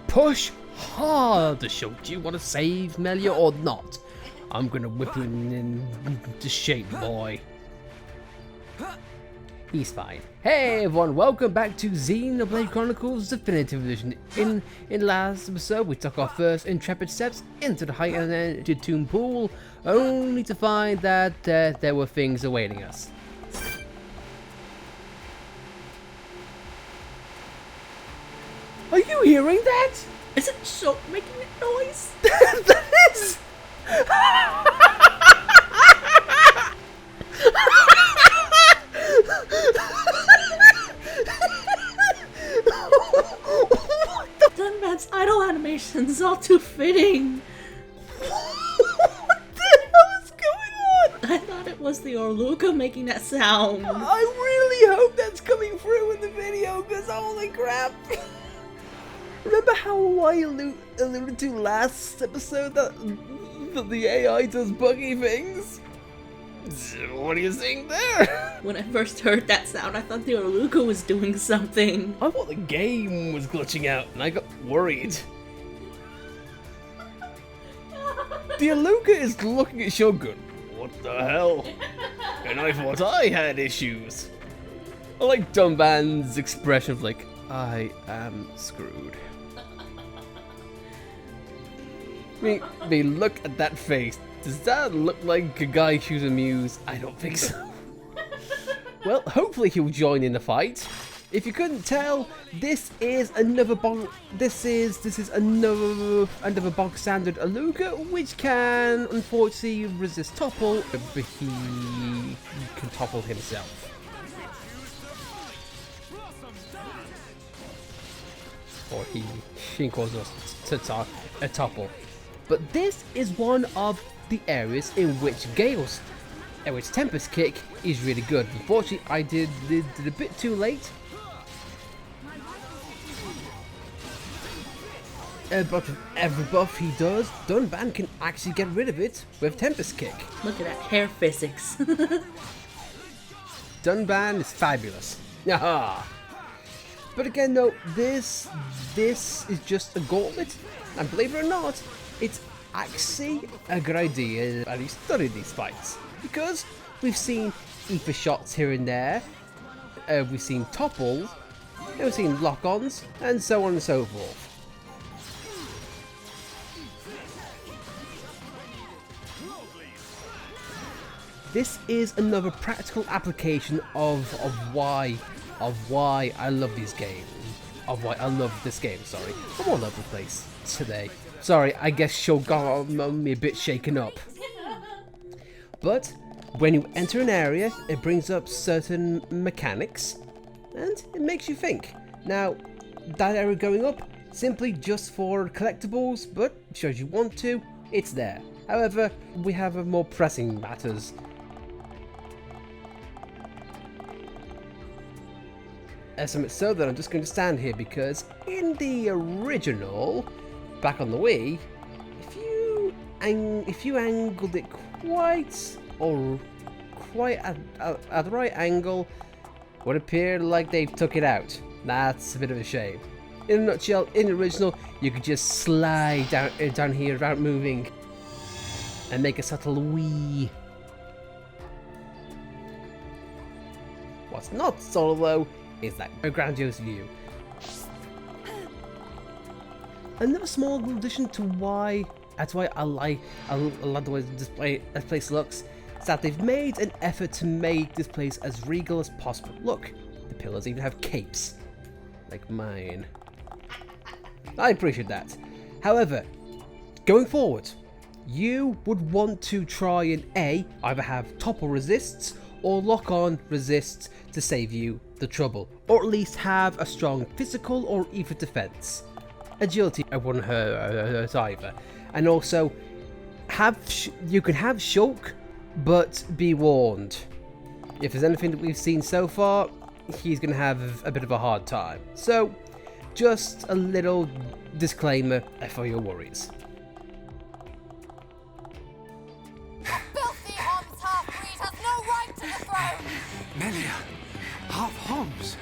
Push hard, Shulk. Do you want to save Melia or not? I'm gonna whip him into shape, boy. He's fine. Hey everyone, welcome back to Xenoblade Chronicles Definitive Edition. In last episode, we took our first intrepid steps into the high energy tomb pool, only to find that there were things awaiting us. Are you hearing that? Is it Shulk making a noise? That is! Dunban's idle animations all too fitting. What the hell is going on? I thought it was the Orluka making that sound. I really hope that's coming through in the video, because holy crap! Remember how I alluded to last episode that the AI does buggy things? What do you think there? When I first heard that sound, I thought the Orluka was doing something. I thought the game was glitching out and I got worried. The Orluka is looking at Shogun. What the hell? And I thought I had issues. I like Dunban's expression of like, I am screwed. I mean, look at that face. Does that look like a guy who's amused? I don't think so. Well, hopefully he'll join in the fight. If you couldn't tell, this is another this is another bog standard Orluka, which can unfortunately resist topple, but he can topple himself. Or he can cause us to topple. But this is one of the areas in which Tempest Kick is really good. Unfortunately, I did a bit too late. But with every buff he does, Dunban can actually get rid of it with Tempest Kick. Look at that hair physics. Dunban is fabulous. Yaha! But again though, this is just a gauntlet, and believe it or not, it's actually a good idea at least study these fights, because we've seen ether shots here and there, we've seen topples, and we've seen lock-ons, and so on and so forth. This is another practical application of why I love these games. Of why I love this game, sorry. I'm all over the place today. Sorry, I guess she'll got me a bit shaken up. But when you enter an area, it brings up certain mechanics, and it makes you think. Now, that area going up, simply just for collectibles, but shows you want to, it's there. However, we have more pressing matters. So that I'm just going to stand here, because in the original, back on the Wii, if you angled it quite at the right angle, it would appear like they took it out. That's a bit of a shame. In a nutshell, in the original, you could just slide down here without moving and make a subtle wee. What's not subtle though is that a grandiose view. Another small addition to why I like the way this place looks is that they've made an effort to make this place as regal as possible. Look, the pillars even have capes, like mine. I appreciate that. However, going forward, you would want to try and either have topple resists or lock-on resists to save you the trouble, or at least have a strong physical or ether defense. Agility I wouldn't hurt either, and also you can have Shulk, but be warned, if there's anything that we've seen so far, he's gonna have a bit of a hard time. So just a little disclaimer for your worries. Filthy Homs half-breed has no right to the throne! Melia, half Homs.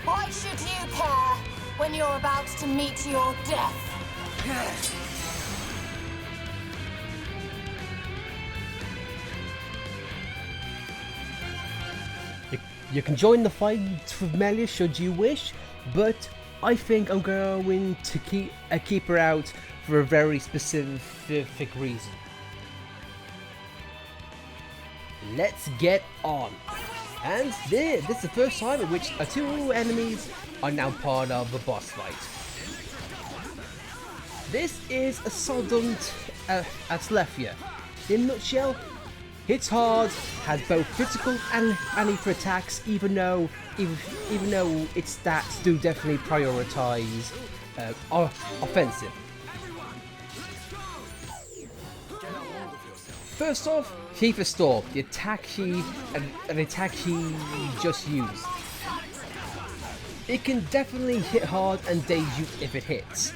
Why should you care when you're about to meet your death? You can join the fight with Melia should you wish, but I think I'm going to keep her out for a very specific reason. Let's get on. And this is the first time in which two enemies are now part of a boss fight. This is a Sodom Atlethea. In a nutshell, hits hard, has both physical and for attacks, even though its stats do definitely prioritize offensive. First off, Tifa Storm, the attack he just used. It can definitely hit hard and daze you if it hits.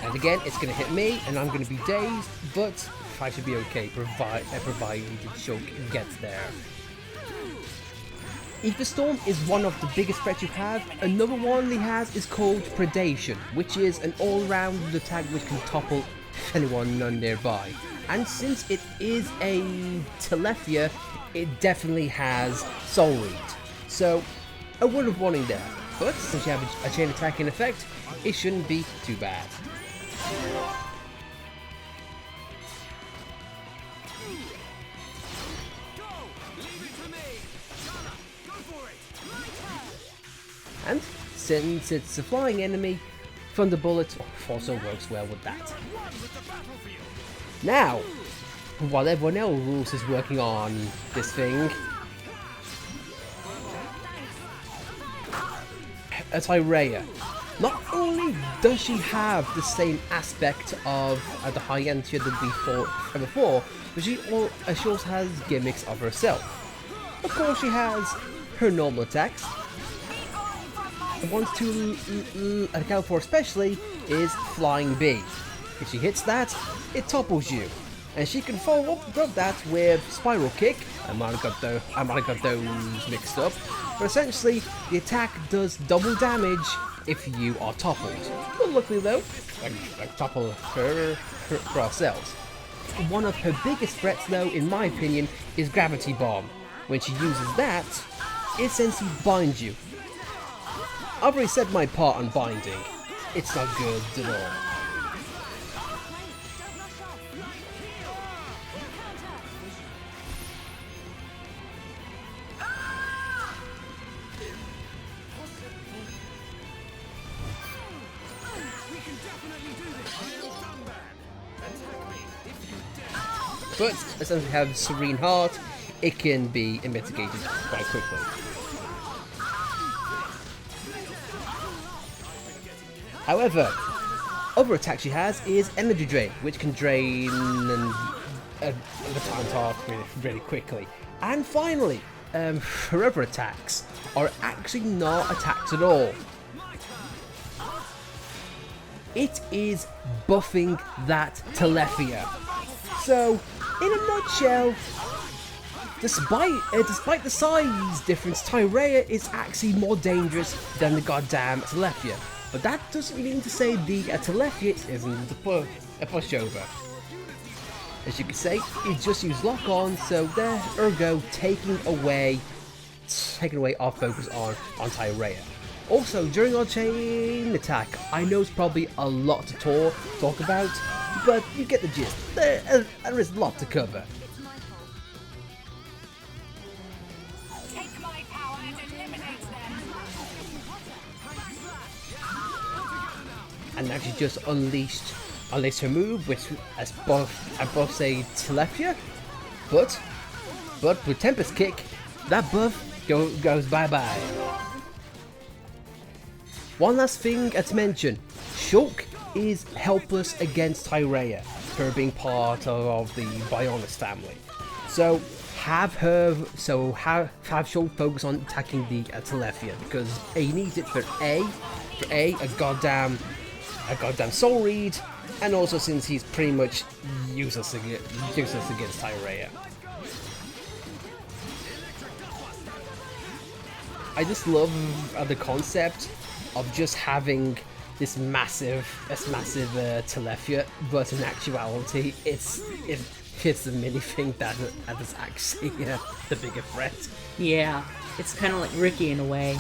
And again, it's going to hit me, and I'm going to be dazed, but I should be okay, provided she'll get there. Tifa Storm is one of the biggest threats you have. Another one he has is called Predation, which is an all-round attack which can topple anyone nearby. And since it is a Atlethea, it definitely has Soul Read. So, a word of warning there. But since you have a chain attack in effect, it shouldn't be too bad. And since it's a flying enemy, Thunderbolt also works well with that. Now, while everyone else is working on this thing, Tyrea. Not only does she have the same aspect of the high end she did before, but she also has gimmicks of herself. Of course, she has her normal attacks. The ones to account for especially is Flying Bee. If she hits that, it topples you, and she can follow up that with Spiral Kick. I might have got those mixed up, but essentially the attack does double damage if you are toppled. But luckily though, I topple her for ourselves. One of her biggest threats though, in my opinion, is Gravity Bomb. When she uses that, it essentially binds you. I've already said my part on binding. It's not good at all. But as long as you have Serene Heart, it can be mitigated quite quickly. However, other attack she has is Energy Drain, which can drain the Titan Heart really quickly. And finally, her other attacks are actually not attacks at all. It is buffing that Atlethea. So, in a nutshell, despite the size difference, Tyrea is actually more dangerous than the goddamn Atlethea. But that doesn't mean to say the Atlethea isn't a pushover. As you can say, it just used lock on, so there, ergo, taking away our focus on Tyrea. Also, during our chain attack, I know it's probably a lot to talk about, but you get the gist. There is a lot to cover. Take my power and eliminate them. And now she just unleashed her move, which as both say Atlethea, but with Tempest Kick, that buff goes bye bye. One last thing to mention, Shulk is helpless against Tyrea, her being part of the Bionis family. So have Shulk focus on attacking the Atlethea, because he needs it for a goddamn Soul Read, and also since he's pretty much useless against Tyrea. I just love the concept of just having this massive Telethia, but in actuality, it's the minifig that is actually the bigger threat. Yeah, it's kind of like Ricky in a way.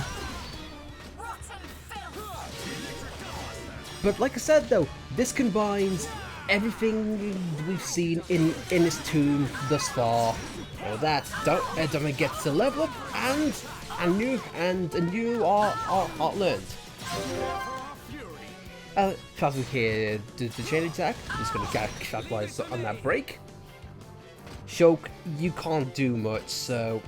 But like I said though, this combines everything we've seen in this tomb thus far. Or that don't get to level up and a new art learned. As we hear the chain attack, I'm just gonna capitalize on that break. Shulk, you can't do much, so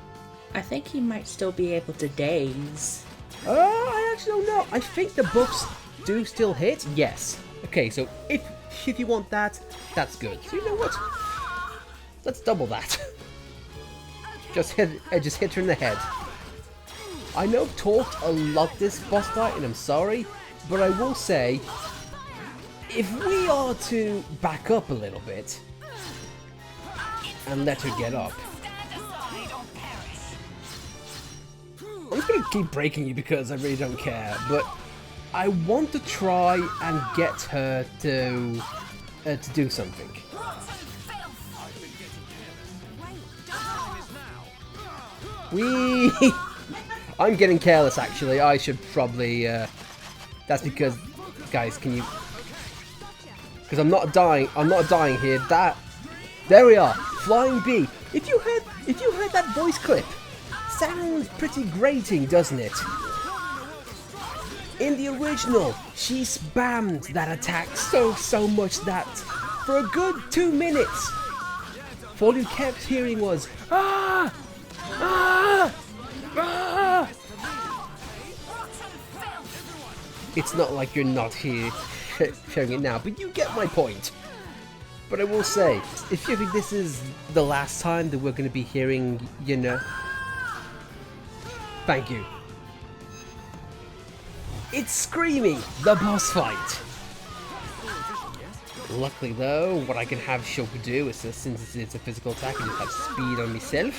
I think he might still be able to daze. I actually don't know. I think the buffs do still hit. Yes. Okay, so if you want that, that's good. So you know what? Let's double that. Just hit her in the head. I know I've talked a lot this boss fight, and I'm sorry, but I will say, if we are to back up a little bit and let her get up, I'm just gonna keep breaking you because I really don't care, but I want to try and get her to do something. Whee! I'm getting careless actually. I should probably that's because, guys, can you, because I'm not dying here. There we are. Flying bee. If you heard that voice clip, sounds pretty grating, doesn't it? In the original, she spammed that attack so much that for a good 2 minutes, all you kept hearing was ah! Ah! Ah! It's not like you're not here showing it now, but you get my point. But I will say, if you think this is the last time that we're going to be hearing, you know, thank you. It's screaming the boss fight. Luckily though, what I can have Shulk do is, since it's a physical attack, I just have speed on myself.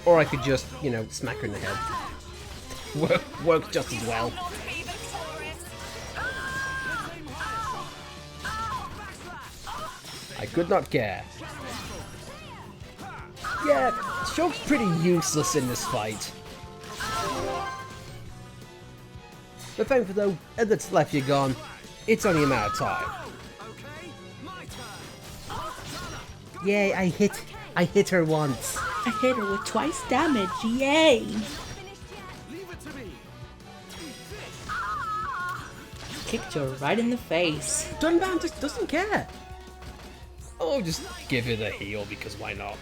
Or I could just, you know, smack her in the head. Work just as well. I could not care. Yeah, Shulk's pretty useless in this fight. But thankfully though, as it's left you gone, it's only a matter of time. Yay, I hit her once. I hit her with twice damage, yay! Kicked her right in the face. Dunbound just doesn't care. Oh, just give it a heal because why not?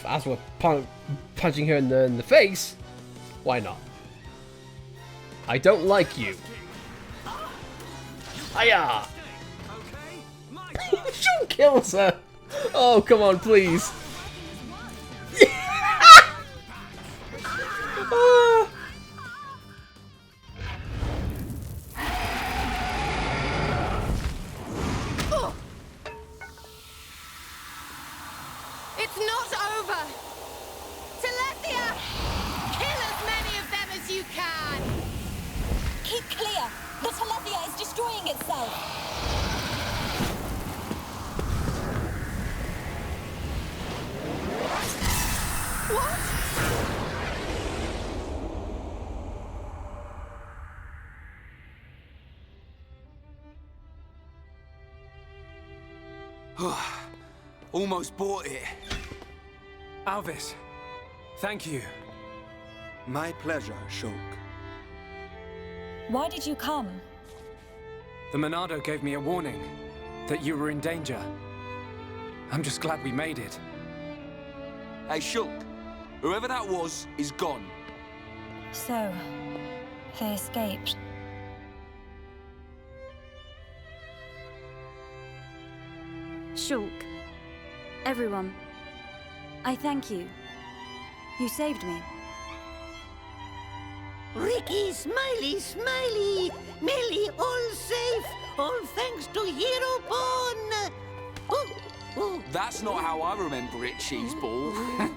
As we're punching her in the face, why not? I don't like you. Hiya! Shulk kills her! Oh, come on, please. Ah. It's not over! Telethia! Kill as many of them as you can! Keep clear! The Telethia is destroying itself! What? Almost bought it. Alvis, thank you. My pleasure, Shulk. Why did you come? The Monado gave me a warning that you were in danger. I'm just glad we made it. Hey, Shulk. Whoever that was is gone. So, they escaped. Shulk, everyone, I thank you. You saved me. Ricky, Smiley, Smiley! Melia, all safe! All thanks to Hero Pawn! That's not how I remember it, Cheeseball.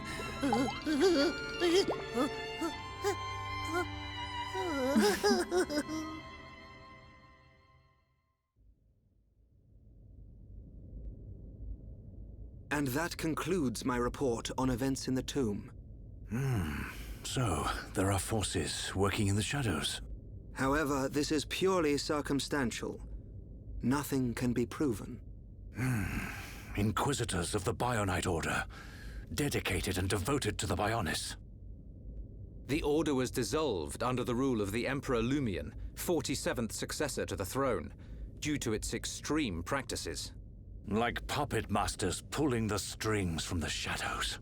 And that concludes my report on events in the tomb. So, there are forces working in the shadows. However, this is purely circumstantial. Nothing can be proven. Inquisitors of the Bionite Order, dedicated and devoted to the Bionis. The Order was dissolved under the rule of the Emperor Lumion, 47th successor to the throne, due to its extreme practices. Like puppet masters pulling the strings from the shadows.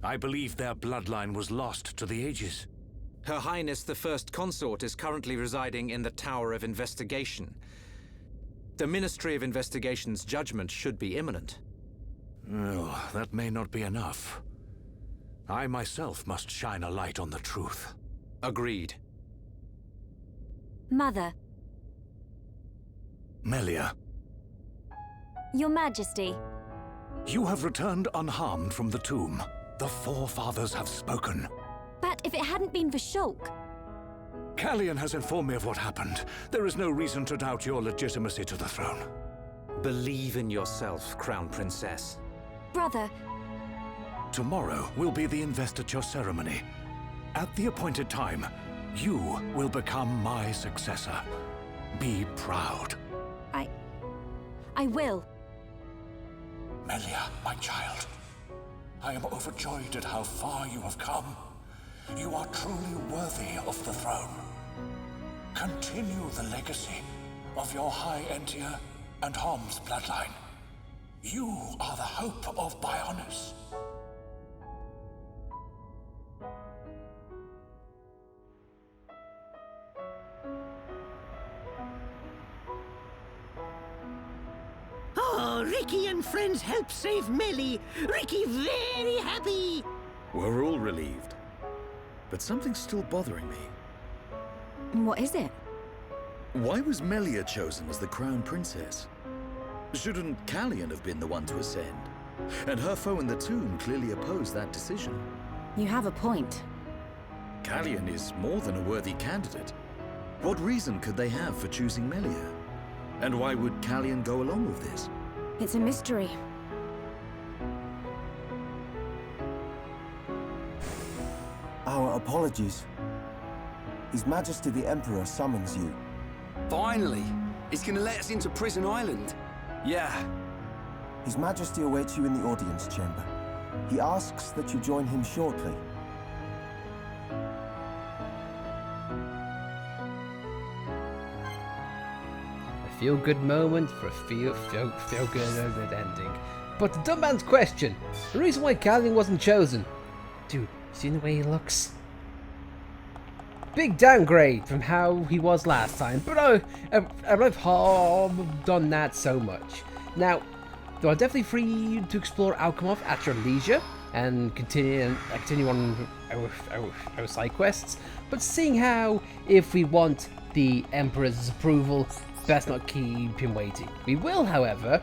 I believe their bloodline was lost to the ages. Her Highness the First Consort is currently residing in the Tower of Investigation. The Ministry of Investigation's judgment should be imminent. Well, that may not be enough. I myself must shine a light on the truth. Agreed. Mother. Melia. Your Majesty. You have returned unharmed from the tomb. The Forefathers have spoken. But if it hadn't been for Shulk... Callian has informed me of what happened. There is no reason to doubt your legitimacy to the throne. Believe in yourself, Crown Princess. Brother... Tomorrow will be the investiture ceremony. At the appointed time, you will become my successor. Be proud. I will. Melia, my child. I am overjoyed at how far you have come. You are truly worthy of the throne. Continue the legacy of your High Entia and Hom's bloodline. You are the hope of Bionis. Oh, Ricky and friends helped save Melia. Ricky very happy. We're all relieved. But something's still bothering me. What is it? Why was Melia chosen as the Crown Princess? Shouldn't Callian have been the one to ascend? And her foe in the tomb clearly opposed that decision. You have a point. Callian is more than a worthy candidate. What reason could they have for choosing Melia? And why would Callian go along with this? It's a mystery. Our apologies. His Majesty the Emperor summons you. Finally! He's gonna let us into Prison Island. Yeah. His Majesty awaits you in the audience chamber. He asks that you join him shortly. Feel-good moment for a feel-good ending. But the dumb man's question, the reason why Callian wasn't chosen. Dude, seen the way he looks? Big downgrade from how he was last time, but I've done that so much. Now, though I'm definitely free to explore Alchemov at your leisure and continue on our side quests, but seeing how if we want the Emperor's approval, best not keep him waiting. We will, however.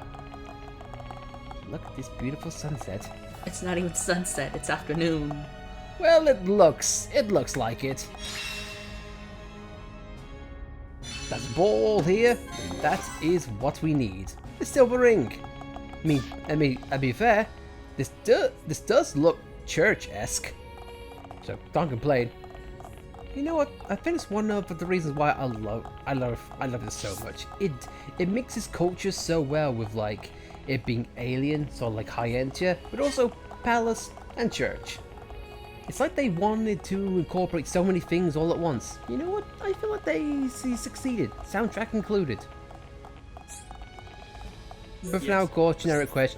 Look at this beautiful sunset. It's not even sunset, it's afternoon. Well, it looks like it. That's a ball here. That is what we need. The silver ring. I mean, to be fair, this does look church-esque. So don't complain. You know what? I think it's one of the reasons why I love this so much. It mixes cultures so well with like it being alien, so like High Entia, but also palace and church. It's like they wanted to incorporate so many things all at once. You know what? I feel like they succeeded. Soundtrack included. But for now, of course, generic quest.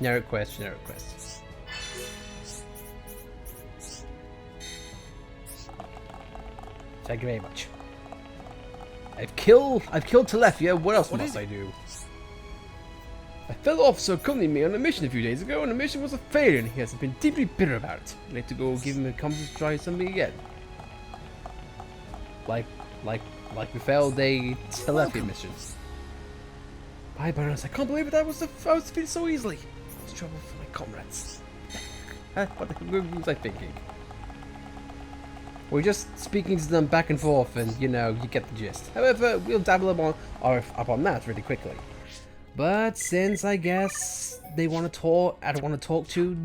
Thank you very much. I've killed Telethia. What else must I do? A fellow officer accompanied me on a mission a few days ago, and the mission was a failure, and he has been deeply bitter about it. I'd like to go give him a chance to try something again. Like we failed a Telethia mission. Bye, Baroness. I can't believe that I was defeated so easily. trouble for my comrades. What was I thinking? We're just speaking to them back and forth, and you know, you get the gist. However, we'll dabble upon that really quickly. But since I guess they want to talk, I don't want to talk to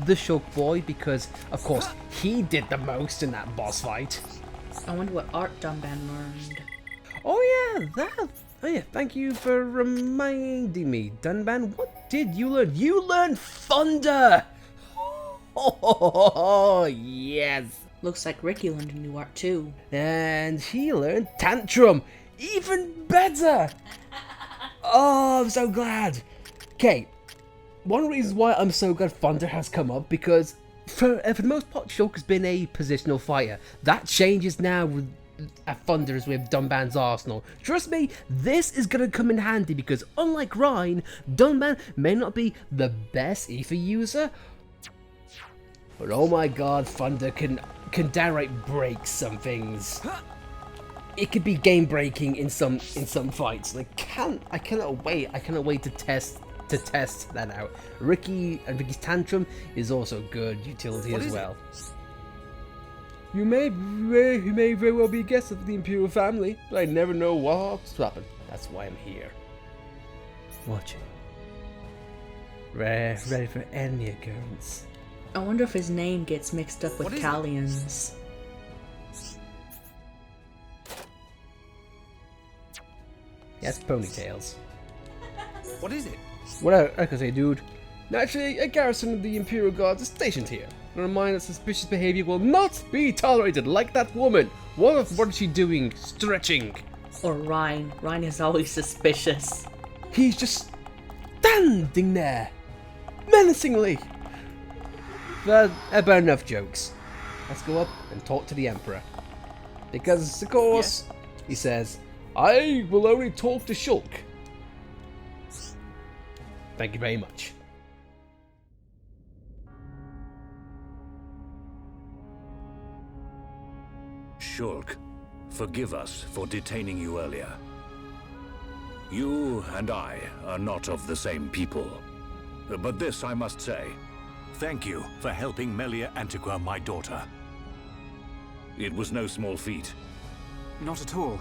the Shulk boy because, of course, he did the most in that boss fight. I wonder what art Dunban learned. Oh yeah, that. Oh yeah, thank you for reminding me, Dunban. What did you learn? You learned Thunder. Oh yes. Looks like Ricky learned a new art too. And he learned Tantrum. Even better. Oh, I'm so glad. Okay, one reason why I'm so glad Thunder has come up because for the most part, Shulk has been a positional fighter. That changes now with Thunders with Dunban's arsenal. Trust me, this is gonna come in handy because unlike Rhine, Dunban may not be the best Ether user, but oh my god, Thunder can downright break some things. It could be game breaking in some fights. Like I cannot wait to test that out. Ricky and Ricky's Tantrum is also good utility as well. You may very well be a guest of the Imperial family, but I never know what's to happen. That's why I'm here. Watching. Ready for any occurrence. I wonder if his name gets mixed up with Callian's. Yes, ponytails. What is it? What I can say, dude. Naturally, a garrison of the Imperial Guards is stationed here. A reminder that suspicious behavior will not be tolerated, like that woman. What is she doing? Stretching. Or Rhine. Rhine is always suspicious. He's just standing there, menacingly. But about enough jokes. Let's go up and talk to the Emperor. Because, of course, he says, I will only talk to Shulk. Thank you very much. Shulk, forgive us for detaining you earlier. You and I are not of the same people. But this I must say. Thank you for helping Melia Antigua, my daughter. It was no small feat. Not at all.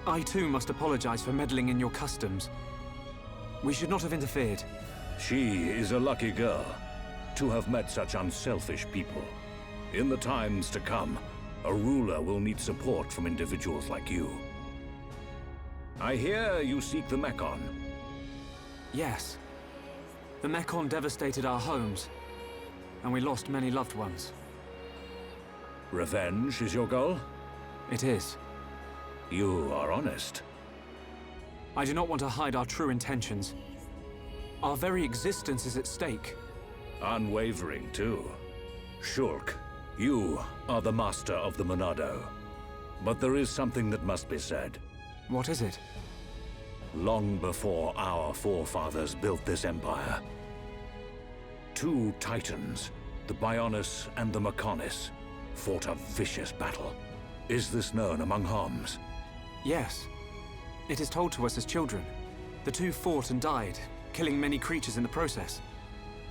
I too must apologize for meddling in your customs. We should not have interfered. She is a lucky girl to have met such unselfish people. In the times to come, a ruler will need support from individuals like you. I hear you seek the Mechon. Yes. The Mechon devastated our homes, and we lost many loved ones. Revenge is your goal? It is. You are honest. I do not want to hide our true intentions. Our very existence is at stake. Unwavering, too. Shulk, you are the master of the Monado. But there is something that must be said. What is it? Long before our forefathers built this empire, two titans, the Bionis and the Mechonis, fought a vicious battle. Is this known among Homs? Yes. It is told to us as children. The two fought and died, killing many creatures in the process.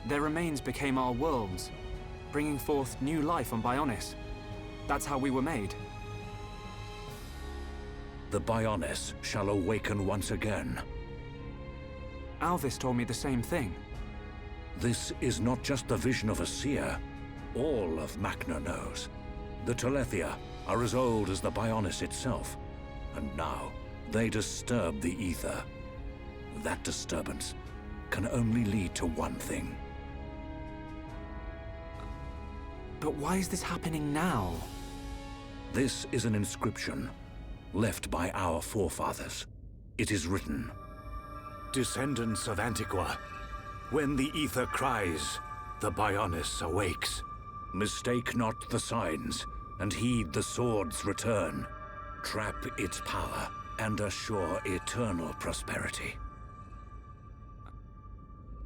Their remains became our worlds, bringing forth new life on Bionis. That's how we were made. The Bionis shall awaken once again. Alvis told me the same thing. This is not just the vision of a seer. All of Macna knows. The Telethia are as old as the Bionis itself. And now, they disturb the ether. That disturbance can only lead to one thing. But why is this happening now? This is an inscription left by our forefathers. It is written, Descendants of Antigua, when the ether cries, the Bionis awakes. Mistake not the signs, and heed the sword's return. Trap its power, and assure eternal prosperity.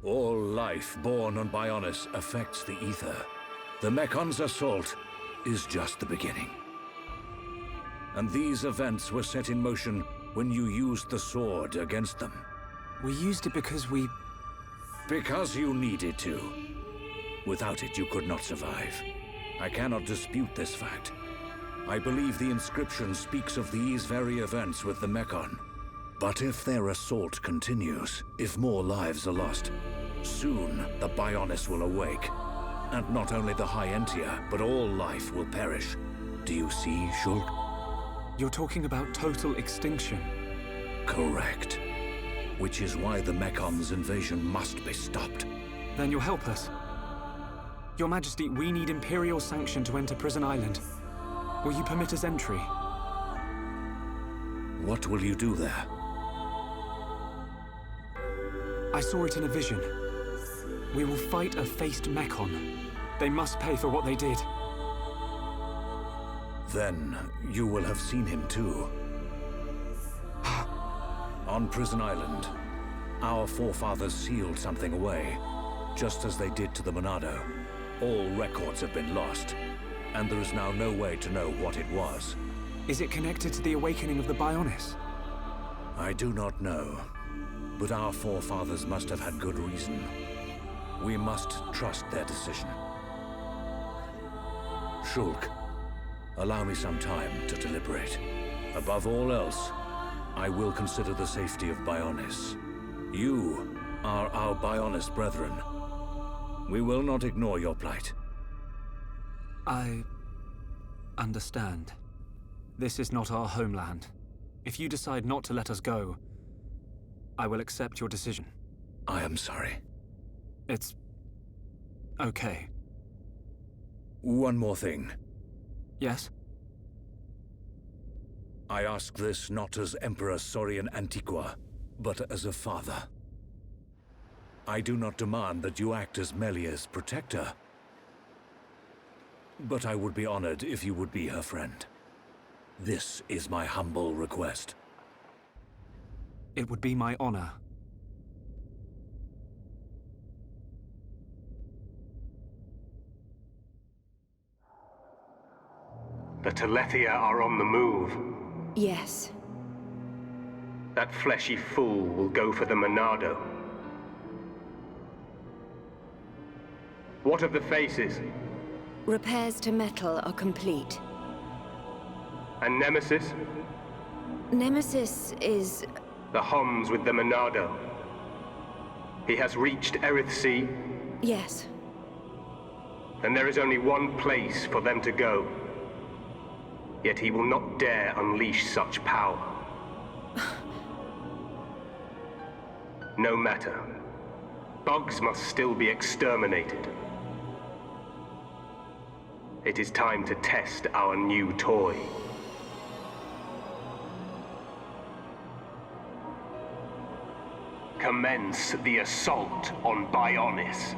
All life born on Bionis affects the ether. The Mechon's assault is just the beginning. And these events were set in motion when you used the sword against them. We used it because we Because you needed to. Without it, you could not survive. I cannot dispute this fact. I believe the inscription speaks of these very events with the Mechon. But if their assault continues, if more lives are lost, soon the Bionis will awake. And not only the High Entia, but all life will perish. Do you see, Shulk? You're talking about total extinction. Correct. Which is why the Mekon's invasion must be stopped. Then you'll help us. Your Majesty, we need Imperial sanction to enter Prison Island. Will you permit us entry? What will you do there? I saw it in a vision. We will fight a faced Mechon. They must pay for what they did. Then you will have seen him too. On Prison Island, our forefathers sealed something away, just as they did to the Monado. All records have been lost, and there is now no way to know what it was. Is it connected to the awakening of the Bionis? I do not know, but our forefathers must have had good reason. We must trust their decision. Shulk, allow me some time to deliberate. Above all else, I will consider the safety of Bionis. You are our Bionis brethren. We will not ignore your plight. I understand. This is not our homeland. If you decide not to let us go, I will accept your decision. I am sorry. It's okay. One more thing. Yes? I ask this not as Emperor Saurian Antiqua, but as a father. I do not demand that you act as Melia's protector, but I would be honored if you would be her friend. This is my humble request. It would be my honor. The Telethia are on the move. Yes. That fleshy fool will go for the Monado. What of the faces? Repairs to metal are complete. And Nemesis? Nemesis is... The Homs with the Monado. He has reached Erith Sea? Yes. Then there is only one place for them to go. Yet he will not dare unleash such power. No matter. Bugs must still be exterminated. It is time to test our new toy. Commence the assault on Bionis.